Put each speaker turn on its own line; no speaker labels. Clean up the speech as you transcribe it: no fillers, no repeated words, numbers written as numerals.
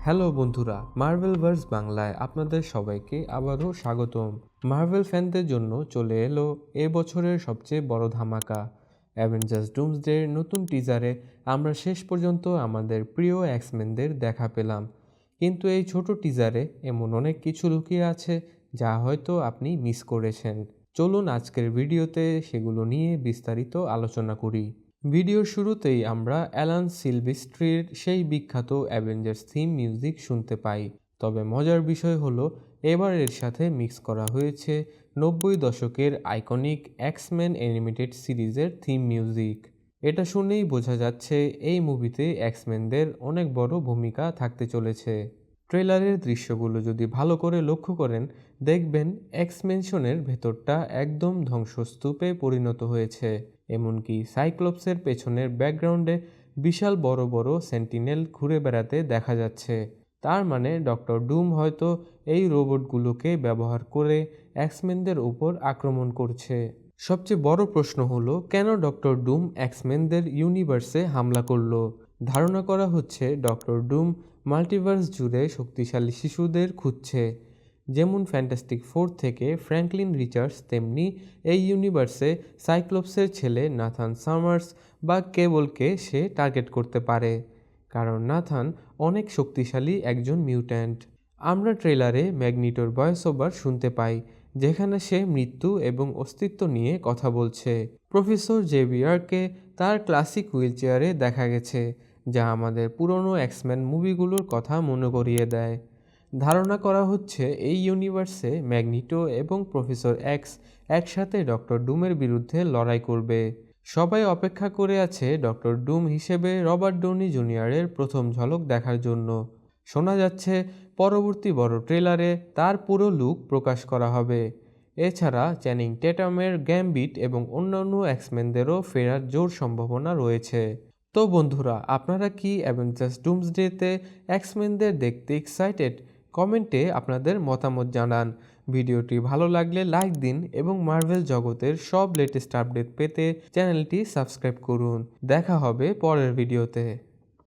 Hello বন্ধুরা, মার্ভেলভার্স বাংলায় আপনাদের সবাইকে আবারও স্বাগতম। মার্ভেল ফ্যানদের জন্য চলে এলো এ বছরের সবচেয়ে বড় ধামাকা। অ্যাভেঞ্জার্স ডুমসডের নতুন টিজারে আমরা শেষ পর্যন্ত আমাদের প্রিয় এক্সমেনদের দেখা পেলাম। কিন্তু এই ছোট টিজারে এমন অনেক কিছু লুকিয়ে আছে যা হয়তো আপনি মিস করেছেন। চলুন আজকের ভিডিওতে সেগুলো নিয়ে বিস্তারিত আলোচনা করি। ভিডিওর শুরুতেই আমরা অ্যালান সিলভেস্ট্রির সেই বিখ্যাত অ্যাভেঞ্জার্স থিম মিউজিক শুনতে পাই। তবে মজার বিষয় হলো এবার এর সাথে মিক্স করা হয়েছে 90 দশকের আইকনিক এক্সম্যান অ্যানিমেটেড সিরিজের থিম মিউজিক। এটা শুনেই বোঝা যাচ্ছে এই মুভিতে এক্সম্যানদের অনেক বড় ভূমিকা থাকতে চলেছে। ট্রেলারের দৃশ্যগুলো যদি ভালো করে লক্ষ্য করেন দেখবেন এক্সমেনশনের ভেতরটা একদম ধ্বংসস্তূপে পরিণত হয়েছে। এমনকি সাইক্লোপসের পেছনের ব্যাকগ্রাউন্ডে বিশাল বড় বড় সেন্টিনেল ঘুরে বেড়াতে দেখা যাচ্ছে। তার মানে ডক্টর ডুম হয়তো এই রোবটগুলোকে ব্যবহার করে এক্সমেনদের উপর আক্রমণ করছে। সবচেয়ে বড় প্রশ্ন হলো কেন ডক্টর ডুম এক্সমেনদের ইউনিভার্সে হামলা করলো। ধারণা করা হচ্ছে ডক্টর ডুম মাল্টিভার্স জুড়ে শক্তিশালী শিশুদের খুঁজছে। যেমন ফ্যান্টাস্টিক ফোর থেকে ফ্র্যাঙ্কলিন রিচার্ডস, তেমনি এই ইউনিভার্সে সাইক্লোপসের ছেলে নাথান সামার্স বা কেবলকে সে টার্গেট করতে পারে, কারণ নাথান অনেক শক্তিশালী একজন মিউট্যান্ট। আমরা ট্রেলারে ম্যাগনিটোর ভয়েস ওভার শুনতে পাই, যেখানে সে মৃত্যু এবং অস্তিত্ব নিয়ে কথা বলছে। প্রফেসর জেভিয়ারকে তার ক্লাসিক হুইল চেয়ারে দেখা গেছে, যা আমাদের পুরনো এক্সম্যান মুভিগুলোর কথা মনে করিয়ে দেয়। ধারণা করা হচ্ছে এই ইউনিভার্সে ম্যাগনিটো এবং প্রফেসর এক্স একসাথে ডক্টর ডুমের বিরুদ্ধে লড়াই করবে। সবাই অপেক্ষা করে আছে ডক্টর ডুম হিসেবে রবার্ট ডৌনি জুনিয়রের প্রথম ঝলক দেখার জন্য। শোনা যাচ্ছে পরবর্তী বড় ট্রেলারে তার পুরো লুক প্রকাশ করা হবে। এছাড়া চ্যানিং টেটামের গ্যাম্বিট এবং অন্যান্য এক্সম্যানদেরও ফেরার জোর সম্ভাবনা রয়েছে। তো বন্ধুরা, আপনারা কি অ্যাভেঞ্জার্স ডুমসডেতে এক্সম্যানদের দেখতে এক্সাইটেড? কমেন্টে আপনাদের মতামত জানান। ভিডিওটি ভালো লাগলে লাইক দিন এবং মার্ভেল জগতের সব লেটেস্ট আপডেট পেতে চ্যানেলটি সাবস্ক্রাইব করুন। দেখা হবে পরের ভিডিওতে।